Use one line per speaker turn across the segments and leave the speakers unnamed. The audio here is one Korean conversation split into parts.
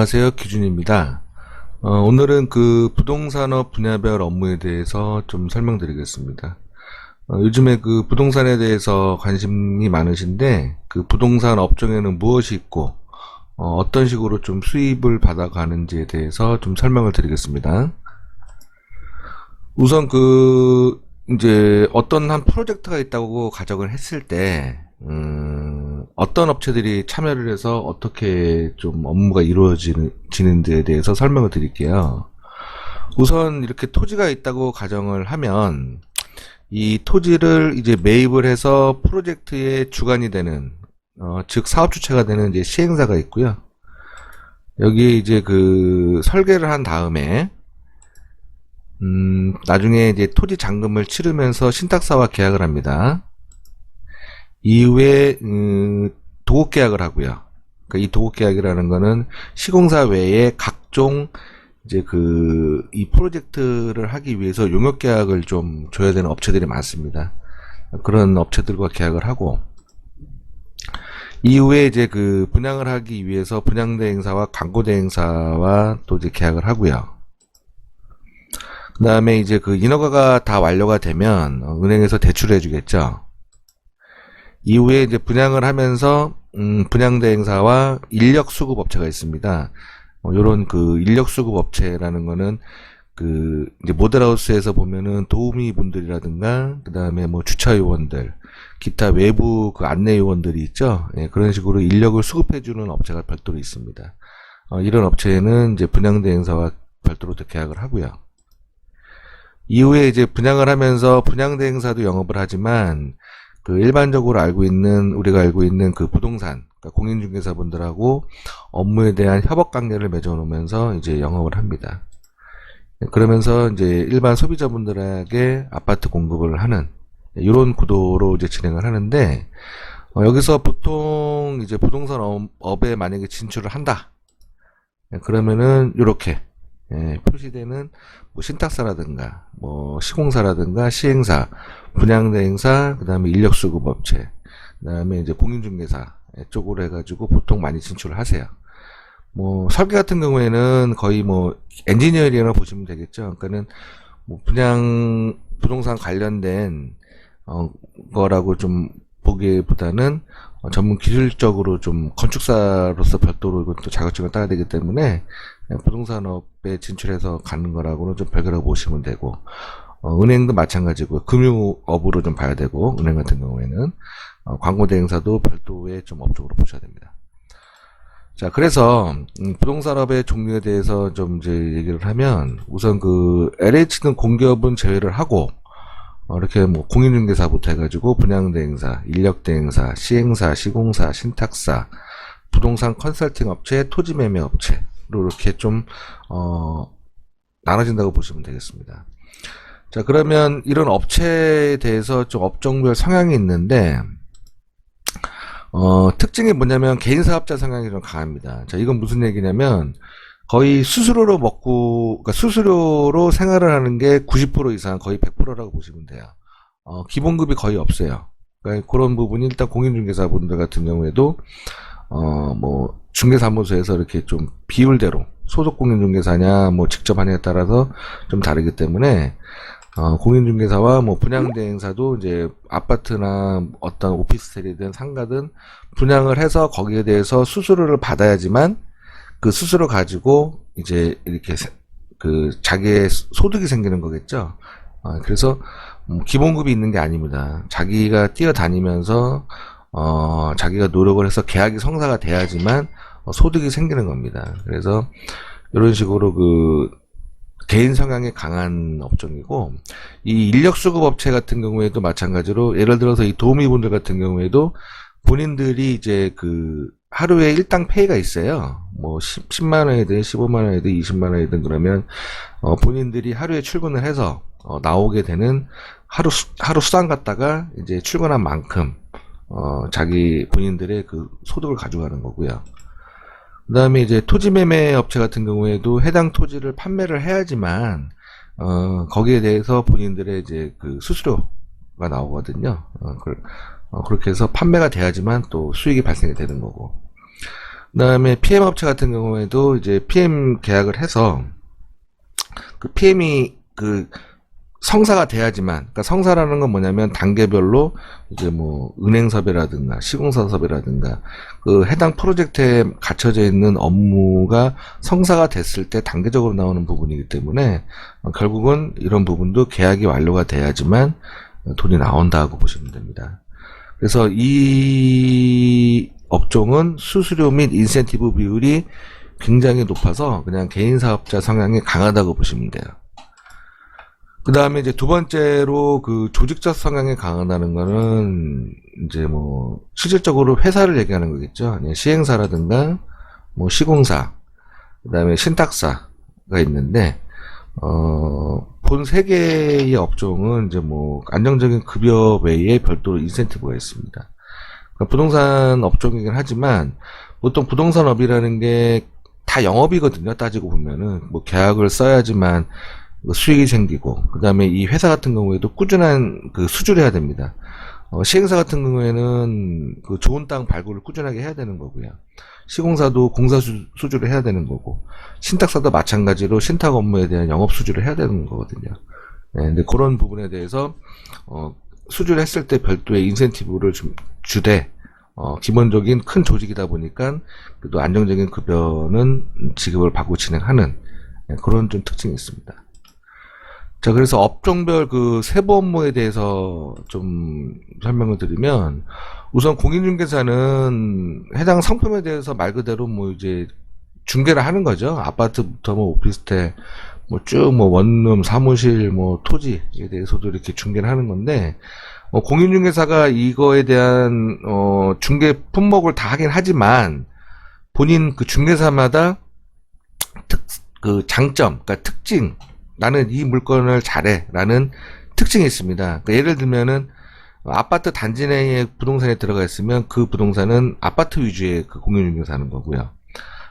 안녕하세요. 기준입니다. 오늘은 그 부동산업 분야별 업무에 대해서 좀 설명드리겠습니다. 요즘에 그 부동산에 대해서 관심이 많으신데 그 부동산 업종에는 무엇이 있고 어떤 식으로 좀 수입을 받아가는지에 대해서 좀 설명을 드리겠습니다. 우선 그 이제 어떤 한 프로젝트가 있다고 가정을 했을 때 어떤 업체들이 참여를 해서 어떻게 좀 업무가 이루어지는지에 대해서 설명을 드릴게요. 우선 이렇게 토지가 있다고 가정을 하면 이 토지를 이제 매입을 해서 프로젝트의 주관이 되는 즉 사업 주체가 되는 이제 시행사가 있고요. 여기에 이제 그 설계를 한 다음에 나중에 이제 토지 잔금을 치르면서 신탁사와 계약을 합니다. 이후에 도급 계약을 하고요. 그러니까 이 도급 계약이라는 거는 시공사 외에 각종 이제 이 프로젝트를 하기 위해서 용역 계약을 좀 줘야 되는 업체들이 많습니다. 그런 업체들과 계약을 하고 이후에 이제 그 분양을 하기 위해서 분양대행사와 광고대행사와 또 이제 계약을 하고요. 그 다음에 이제 그 인허가가 다 완료가 되면 은행에서 대출을 해주겠죠. 이후에 이제 분양을 하면서 분양대행사와 인력수급업체가 있습니다. 요런 그 인력수급업체라는 거는 그 이제 모델하우스에서 보면은 도우미 분들이라든가 그 다음에 뭐 주차 요원들, 기타 외부 그 안내 요원들이 있죠. 예, 그런 식으로 인력을 수급해주는 업체가 별도로 있습니다. 이런 업체는 이제 분양대행사와 별도로 또 계약을 하고요. 이후에 이제 분양을 하면서 분양대행사도 영업을 하지만 그 일반적으로 우리가 알고 있는 그 부동산, 그러니까 공인중개사분들하고 업무에 대한 협업 관계를 맺어 놓으면서 이제 영업을 합니다. 그러면서 이제 일반 소비자분들에게 아파트 공급을 하는 이런 구도로 이제 진행을 하는데 여기서 보통 이제 부동산 업에 만약에 진출을 한다. 그러면은 이렇게 표시되는 뭐 신탁사라든가 뭐 시공사라든가 시행사, 분양대행사, 그 다음에 인력수급업체, 그 다음에 이제 공인중개사 쪽으로 해가지고 보통 많이 진출을 하세요. 뭐 설계 같은 경우에는 거의 뭐 엔지니어링이라고 보시면 되겠죠. 그러니까는 뭐 그냥 부동산 관련된 거라고 좀 보기보다는 전문 기술적으로 좀 건축사로서 별도로 이것도 자격증을 따야 되기 때문에 부동산업에 진출해서 가는 거라고는 좀 별개라고 보시면 되고 은행도 마찬가지고 금융업으로 좀 봐야 되고 은행 같은 경우에는 광고대행사도 별도의 좀 업종으로 보셔야 됩니다. 자, 그래서 부동산업의 종류에 대해서 좀 이제 얘기를 하면 우선 그 LH는 공기업은 제외를 하고 이렇게 뭐 공인중개사부터 해가지고 분양대행사, 인력대행사, 시행사, 시공사, 신탁사, 부동산 컨설팅 업체, 토지매매 업체로 이렇게 좀 나눠진다고 보시면 되겠습니다. 자, 그러면 이런 업체에 대해서 좀 업종별 성향이 있는데 특징이 뭐냐면 개인사업자 성향이 좀 강합니다. 자, 이건 무슨 얘기냐면 거의 수수료로 그러니까 수수료로 생활을 하는 게 90% 이상 거의 100%라고 보시면 돼요. 기본급이 거의 없어요. 그러니까 그런 부분이 일단 공인중개사분들 같은 경우에도 뭐 중개사무소에서 이렇게 좀 비율대로 소속 공인중개사냐 뭐 직접 하냐에 따라서 좀 다르기 때문에 공인중개사와 뭐 분양대행사도 이제 아파트나 어떤 오피스텔이든 상가든 분양을 해서 거기에 대해서 수수료를 받아야지만 그 수수료 가지고 이제 이렇게 그 자기의 소득이 생기는 거겠죠. 그래서 기본급이 있는 게 아닙니다. 자기가 뛰어다니면서 자기가 노력을 해서 계약이 성사가 돼야지만 소득이 생기는 겁니다. 그래서 이런 식으로 그 개인 성향이 강한 업종이고 이 인력수급 업체 같은 경우에도 마찬가지로 예를 들어서 이 도우미분들 같은 경우에도 본인들이 이제 그 하루에 일당 페이가 있어요. 뭐 10만 원이든 15만 원이든 20만 원이든 그러면 본인들이 하루에 출근을 해서 나오게 되는 하루 수당 갖다가 이제 출근한 만큼 자기 본인들의 그 소득을 가져가는 거고요. 그 다음에 이제 토지 매매 업체 같은 경우에도 해당 토지를 판매를 해야지만 거기에 대해서 본인들의 이제 그 수수료가 나오거든요. 그렇게 해서 판매가 돼야지만 또 수익이 발생이 되는 거고. 그다음에 PM 업체 같은 경우에도 이제 PM 계약을 해서 그 PM이 그 성사가 돼야지만, 그러니까 성사라는 건 뭐냐면 단계별로 이제 뭐 은행섭이라든가 시공사섭이라든가 그 해당 프로젝트에 갖춰져 있는 업무가 성사가 됐을 때 단계적으로 나오는 부분이기 때문에 결국은 이런 부분도 계약이 완료가 돼야지만 돈이 나온다고 보시면 됩니다. 그래서 이 업종은 수수료 및 인센티브 비율이 굉장히 높아서 그냥 개인 사업자 성향이 강하다고 보시면 돼요. 그 다음에 이제 두 번째로 그 조직적 성향이 강하다는 거는 이제 뭐 실질적으로 회사를 얘기하는 거겠죠. 아니면 시행사라든가 뭐 시공사, 그 다음에 신탁사가 있는데 본 세 개의 업종은 이제 뭐 안정적인 급여 외에 별도로 인센티브가 있습니다. 그러니까 부동산 업종이긴 하지만 보통 부동산업이라는 게 다 영업이거든요. 따지고 보면은 뭐 계약을 써야지만 수익이 생기고, 그 다음에 이 회사 같은 경우에도 꾸준한 그 수주를 해야 됩니다. 시행사 같은 경우에는 그 좋은 땅 발굴을 꾸준하게 해야 되는 거고요. 시공사도 공사 수주를 해야 되는 거고, 신탁사도 마찬가지로 신탁 업무에 대한 영업 수주를 해야 되는 거거든요. 네, 근데 그런 부분에 대해서 수주를 했을 때 별도의 인센티브를 좀 주되, 기본적인 큰 조직이다 보니까 그래도 안정적인 급여는 지급을 받고 진행하는 그런 좀 특징이 있습니다. 자, 그래서 업종별 그 세부 업무에 대해서 좀 설명을 드리면, 우선 공인중개사는 해당 상품에 대해서 말 그대로 뭐 이제 중개를 하는 거죠. 아파트부터 뭐 오피스텔, 뭐 쭉 뭐 원룸, 사무실, 뭐 토지에 대해서도 이렇게 중개를 하는 건데, 공인중개사가 이거에 대한 중개 품목을 다 하긴 하지만 본인 그 중개사마다 그 장점, 그러니까 특징, 나는 이 물건을 잘해 라는 특징이 있습니다. 그러니까 예를 들면은 아파트 단지 내에 부동산에 들어가 있으면 그 부동산은 아파트 위주의 그 공인중개사 하는 거고요.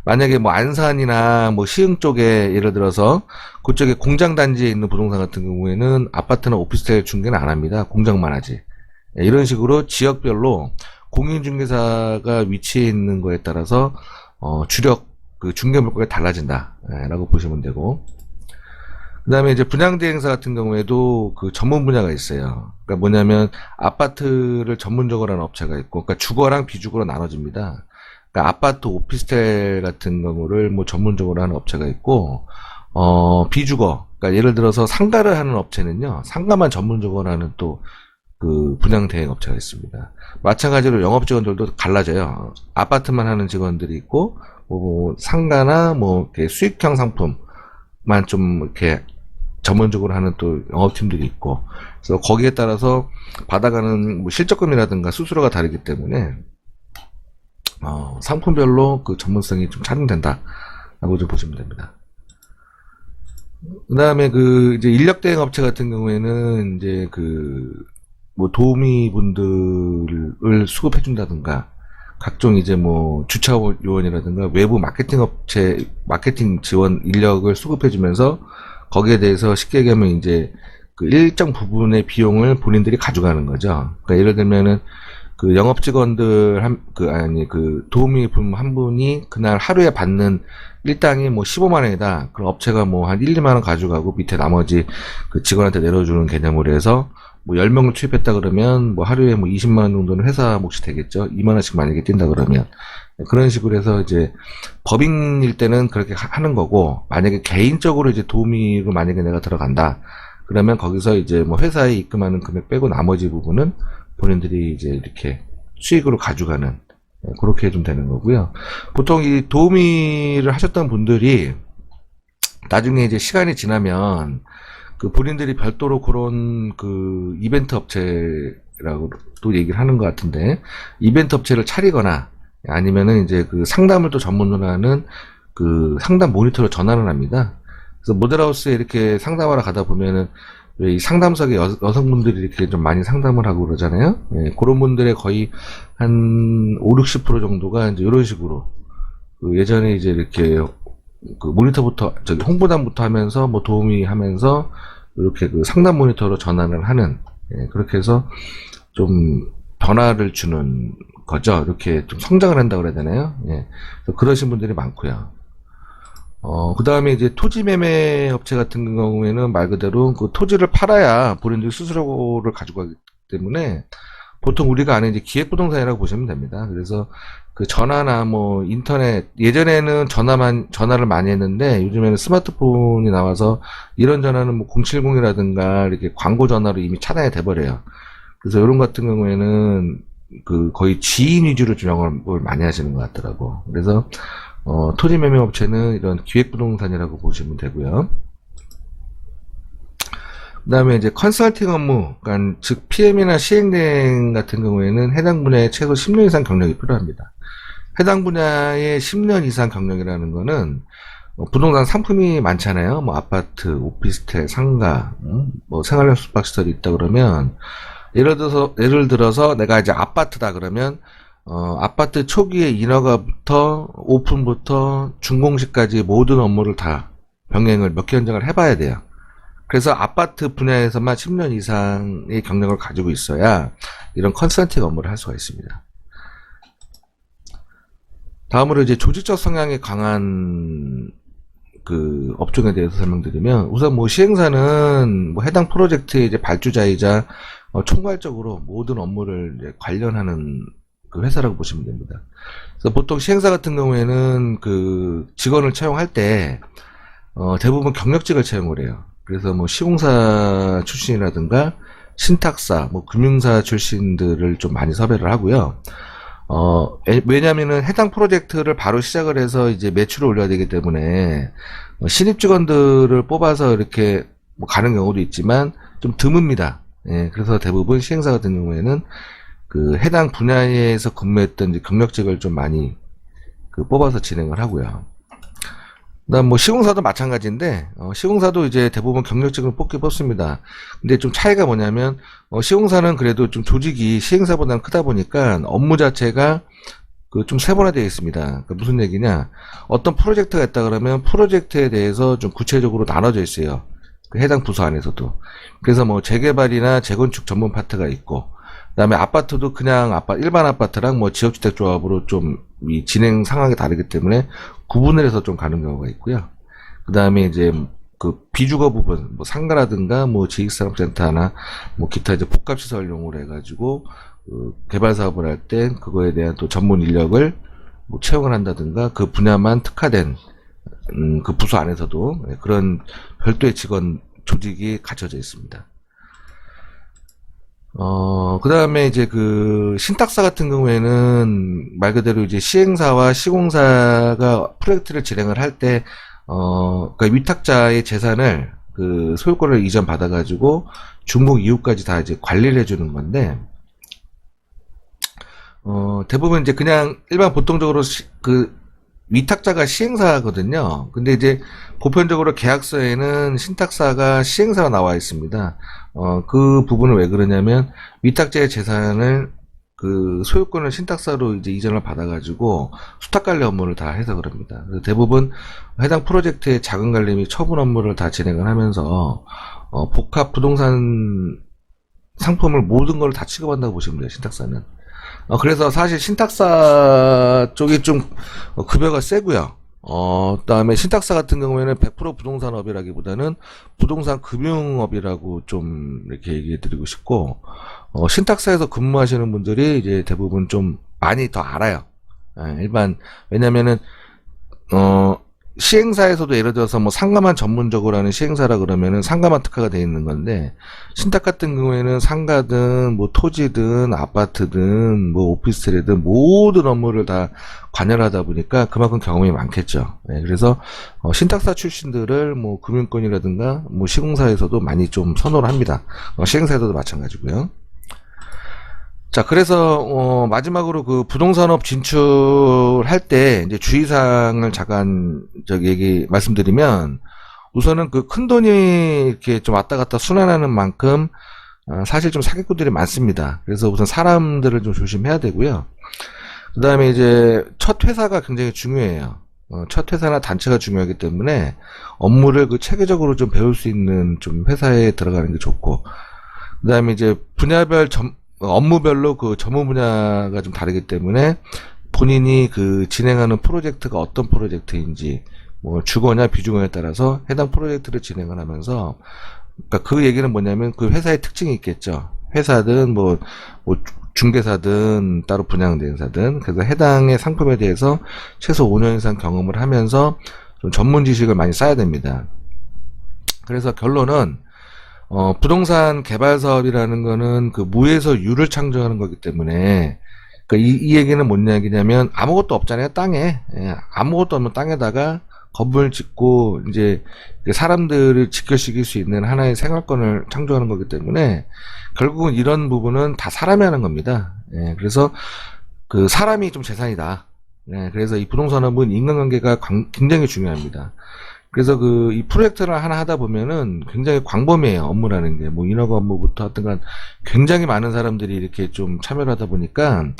만약에 뭐 안산이나 뭐 시흥 쪽에 예를 들어서 그쪽에 공장 단지에 있는 부동산 같은 경우에는 아파트나 오피스텔 중개는 안 합니다. 공장만 하지. 이런 식으로 지역별로 공인중개사가 위치해 있는 거에 따라서 주력 그 중개 물건이 달라진다라고 보시면 되고, 그 다음에 이제 분양대행사 같은 경우에도 그 전문 분야가 있어요. 그러니까 뭐냐면 아파트를 전문적으로 하는 업체가 있고, 그러니까 주거랑 비주거로 나눠집니다. 그러니까 아파트, 오피스텔 같은 경우를 뭐 전문적으로 하는 업체가 있고, 비주거, 그러니까 예를 들어서 상가를 하는 업체는요, 상가만 전문적으로 하는 또 그 분양 대행 업체가 있습니다. 마찬가지로 영업 직원들도 갈라져요. 아파트만 하는 직원들이 있고, 뭐 상가나 뭐 이렇게 수익형 상품만 좀 이렇게 전문적으로 하는 또 영업팀들이 있고, 그래서 거기에 따라서 받아가는 뭐 실적금이라든가 수수료가 다르기 때문에 상품별로 그 전문성이 좀 차등된다라고 좀 보시면 됩니다. 그 다음에 그 이제 인력 대행 업체 같은 경우에는 이제 그 뭐 도우미 분들을 수급해 준다든가, 각종 이제 뭐 주차 요원이라든가 외부 마케팅 업체 마케팅 지원 인력을 수급해 주면서 거기에 대해서 쉽게 얘기하면 이제 그 일정 부분의 비용을 본인들이 가져가는 거죠. 그러니까 예를 들면은 그 영업 직원들 그 도우미 분 한 분이 그날 하루에 받는 일당이 뭐 15만 원이다. 그럼 업체가 뭐 한 1, 2만 원 가져가고 밑에 나머지 그 직원한테 내려주는 개념으로 해서 뭐 10명을 투입했다 그러면 뭐 하루에 뭐 20만 원 정도는 회사 몫이 되겠죠. 2만 원씩 만약에 뛴다 그러면. 그런 식으로 해서 이제 법인일 때는 그렇게 하는 거고, 만약에 개인적으로 이제 도우미로 만약에 내가 들어간다 그러면 거기서 이제 뭐 회사에 입금하는 금액 빼고 나머지 부분은 본인들이 이제 이렇게 수익으로 가져가는, 그렇게 좀 되는 거고요. 보통 이 도우미를 하셨던 분들이 나중에 이제 시간이 지나면 그 본인들이 별도로 그런 그 이벤트 업체라고 또 얘기를 하는 것 같은데, 이벤트 업체를 차리거나 아니면은 이제 그 상담을 또 전문으로 하는 그 상담 모니터로 전환을 합니다. 그래서 모델하우스에 이렇게 상담하러 가다 보면은 이 상담석에 여성분들이 이렇게 좀 많이 상담을 하고 그러잖아요. 예, 그런 분들의 거의 한 5, 60% 정도가 이제 이런 식으로 그 예전에 이제 이렇게 그 모니터부터 저기 홍보단부터 하면서 뭐 도우미 하면서 이렇게 그 상담 모니터로 전환을 하는, 예, 그렇게 해서 좀 변화를 주는 거죠. 이렇게 좀 성장을 한다고 그래야 되나요? 예. 그래서 그러신 분들이 많고요. 그 다음에 이제 토지 매매 업체 같은 경우에는 말 그대로 그 토지를 팔아야 본인들이 수수료를 가지고 가기 때문에 보통 우리가 아는 이제 기획부동산이라고 보시면 됩니다. 그래서 그 전화나 뭐 인터넷, 예전에는 전화를 많이 했는데 요즘에는 스마트폰이 나와서 이런 전화는 뭐 070이라든가 이렇게 광고 전화로 이미 차단이 돼버려요. 그래서 이런 같은 경우에는 그 거의 지인 위주로 좀 영업을 많이 하시는 것 같더라고. 그래서 토지 매매 업체는 이런 기획부동산이라고 보시면 되고요. 그 다음에 이제 컨설팅 업무, 그러니까 즉 PM이나 시행대행 같은 경우에는 해당 분야에 최소 10년 이상 경력이 필요합니다. 해당 분야에 10년 이상 경력이라는 거는 부동산 상품이 많잖아요. 뭐 아파트, 오피스텔, 상가, 뭐 생활용 숙박시설이 있다 그러면 예를 들어서 내가 이제 아파트다 그러면 아파트 초기에 인허가부터 오픈부터 준공식까지 모든 업무를 다 병행을 몇 개 현장을 해봐야 돼요. 그래서 아파트 분야에서만 10년 이상의 경력을 가지고 있어야 이런 컨설팅 업무를 할 수가 있습니다. 다음으로 이제 조직적 성향이 강한 그 업종에 대해서 설명드리면 우선 뭐 시행사는 뭐 해당 프로젝트의 이제 발주자이자 총괄적으로 모든 업무를 이제 관련하는 그 회사라고 보시면 됩니다. 그래서 보통 시행사 같은 경우에는 그 직원을 채용할 때 대부분 경력직을 채용을 해요. 그래서 뭐 시공사 출신이라든가 신탁사, 뭐 금융사 출신들을 좀 많이 섭외를 하고요. 왜냐면은 해당 프로젝트를 바로 시작을 해서 이제 매출을 올려야 되기 때문에 신입 직원들을 뽑아서 이렇게 뭐 가는 경우도 있지만 좀 드뭅니다. 예, 그래서 대부분 시행사 같은 경우에는 그 해당 분야에서 근무했던 이제 경력직을 좀 많이 그 뽑아서 진행을 하고요. 그다음 뭐 시공사도 마찬가지인데 시공사도 이제 대부분 경력직을 뽑습니다. 근데 좀 차이가 뭐냐면 시공사는 그래도 좀 조직이 시행사보다는 크다 보니까 업무 자체가 그 좀 세분화되어 있습니다. 그러니까 무슨 얘기냐? 어떤 프로젝트가 있다 그러면 프로젝트에 대해서 좀 구체적으로 나눠져 있어요. 그 해당 부서 안에서도. 그래서 뭐 재개발이나 재건축 전문 파트가 있고, 그다음에 아파트도 그냥 일반 아파트랑 뭐 지역주택 조합으로 좀 이 진행 상황이 다르기 때문에 구분을 해서 좀 가는 경우가 있고요. 그다음에 이제 그 비주거 부분, 뭐 상가라든가 뭐 지식산업센터나 뭐 기타 이제 복합시설용으로 해가지고 그 개발 사업을 할 때 그거에 대한 또 전문 인력을 뭐 채용을 한다든가 그 분야만 특화된 그 부서 안에서도 그런 별도의 직원 조직이 갖춰져 있습니다. 그 다음에 이제 그 신탁사 같은 경우에는 말 그대로 이제 시행사와 시공사가 프로젝트를 진행을 할 때, 그러니까 위탁자의 재산을 그 소유권을 이전 받아가지고 중복 이후까지 다 이제 관리를 해주는 건데, 대부분 이제 그냥 일반 보통적으로 그 위탁자가 시행사거든요. 근데 이제 보편적으로 계약서에는 신탁사가 시행사가 나와 있습니다. 그 부분은 왜 그러냐면 위탁자의 재산을 그 소유권을 신탁사로 이제 이전을 받아가지고 수탁 관리 업무를 다 해서 그럽니다. 그래서 대부분 해당 프로젝트의 자금 관리 및 처분 업무를 다 진행을 하면서 복합 부동산 상품을 모든 걸 다 취급한다고 보시면 돼요. 신탁사는. 그래서 사실 신탁사 쪽이 좀 급여가 세고요. 그다음에 신탁사 같은 경우에는 100% 부동산업이라기보다는 부동산 금융업이라고 좀 이렇게 얘기해 드리고 싶고, 신탁사에서 근무하시는 분들이 이제 대부분 좀 많이 더 알아요. 왜냐면은, 시행사에서도 예를 들어서 뭐 상가만 전문적으로 하는 시행사라 그러면은 상가만 특화가 되어 있는 건데, 신탁 같은 경우에는 상가든 뭐 토지든 아파트든 뭐 오피스텔이든 모든 업무를 다 관여하다 보니까 그만큼 경험이 많겠죠. 그래서 신탁사 출신들을 뭐 금융권이라든가 뭐 시공사에서도 많이 좀 선호를 합니다. 시행사에서도 마찬가지고요. 자, 그래서 마지막으로 그 부동산업 진출할 때 이제 주의사항을 잠깐 말씀드리면, 우선은 그 큰 돈이 이렇게 좀 왔다 갔다 순환하는 만큼 사실 좀 사기꾼들이 많습니다. 그래서 우선 사람들을 좀 조심해야 되고요. 그 다음에 이제 첫 회사가 굉장히 중요해요. 첫 회사나 단체가 중요하기 때문에 업무를 그 체계적으로 좀 배울 수 있는 좀 회사에 들어가는 게 좋고, 그 다음에 이제 분야별 업무별로 그 전문 분야가 좀 다르기 때문에 본인이 그 진행하는 프로젝트가 어떤 프로젝트인지 뭐 주거냐 비주거냐에 따라서 해당 프로젝트를 진행을 하면서, 그러니까 그 얘기는 뭐냐면 그 회사의 특징이 있겠죠. 회사든 뭐 중개사든 따로 분양대행사든, 그래서 해당의 상품에 대해서 최소 5년 이상 경험을 하면서 좀 전문 지식을 많이 쌓아야 됩니다. 그래서 결론은 부동산 개발 사업이라는 거는 그 무에서 유를 창조하는 거기 때문에, 그러니까 이 얘기는 뭔 얘기냐면 아무것도 없잖아요, 땅에. 예, 아무것도 없는 땅에다가 건물을 짓고 이제 사람들을 지켜시킬 수 있는 하나의 생활권을 창조하는 거기 때문에 결국은 이런 부분은 다 사람이 하는 겁니다. 예, 그래서 그 사람이 좀 재산이다. 예, 그래서 이 부동산업은 인간관계가 굉장히 중요합니다. 그래서 그 이 프로젝트를 하나 하다 보면은 굉장히 광범위해요, 업무라는 게. 뭐 인허가 업무부터 하여튼간 굉장히 많은 사람들이 이렇게 좀 참여를 하다 보니까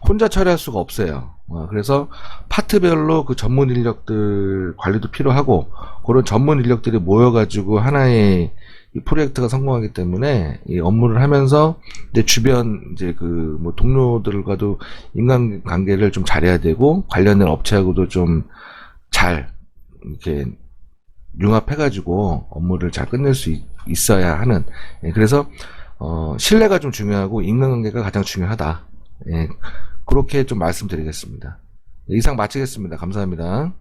혼자 처리할 수가 없어요. 그래서 파트별로 그 전문 인력들 관리도 필요하고, 그런 전문 인력들이 모여가지고 하나의 이 프로젝트가 성공하기 때문에 이 업무를 하면서 내 주변 이제 그 뭐 동료들과도 인간관계를 좀 잘해야 되고, 관련된 업체하고도 좀 잘 이렇게 융합해가지고 업무를 잘 끝낼 수 있어야 하는, 예, 그래서 신뢰가 좀 중요하고 인간관계가 가장 중요하다. 예, 그렇게 좀 말씀드리겠습니다. 이상 마치겠습니다. 감사합니다.